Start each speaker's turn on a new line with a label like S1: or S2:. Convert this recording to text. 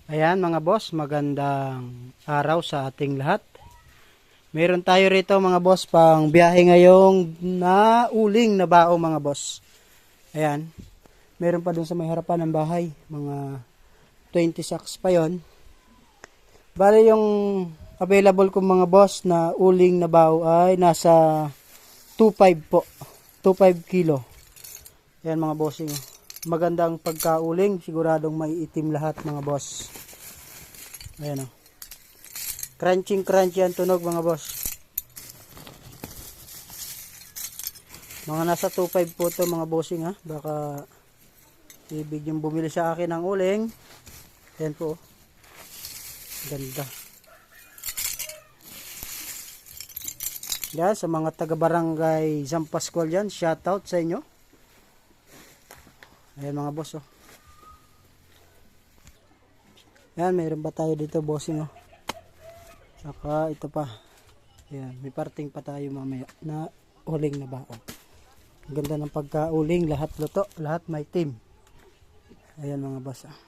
S1: Ayan mga boss, magandang araw sa ating lahat. Meron tayo rito mga boss pang biyahe ngayong nauling na bao mga boss. Ayan, meron pa dun sa may harapan ng bahay, mga 20 sacks pa yon. Bale yung available kong mga boss na uling na bao ay nasa 2.5 po, 2.5 kilo. Ayan mga bossing. Magandang pagkauling, siguradong may itim lahat mga boss. Ayan o. Crunching crunchy ang tunog mga boss. Mga nasa 2.5 po ito mga bossing ha. Baka ibig yung bumili sa akin ng uling. Ayan po. Ganda. Yan sa mga taga barangay San Pascual yan. Shout out sa inyo. Ayan mga boss oh. Ayan, mayroon pa tayo dito bossing oh. Saka ito pa. Ayan, may parting pa tayo mamaya na uling na bao. Ganda ng pagka-uling, lahat luto, lahat may team. Ayan mga boss ah.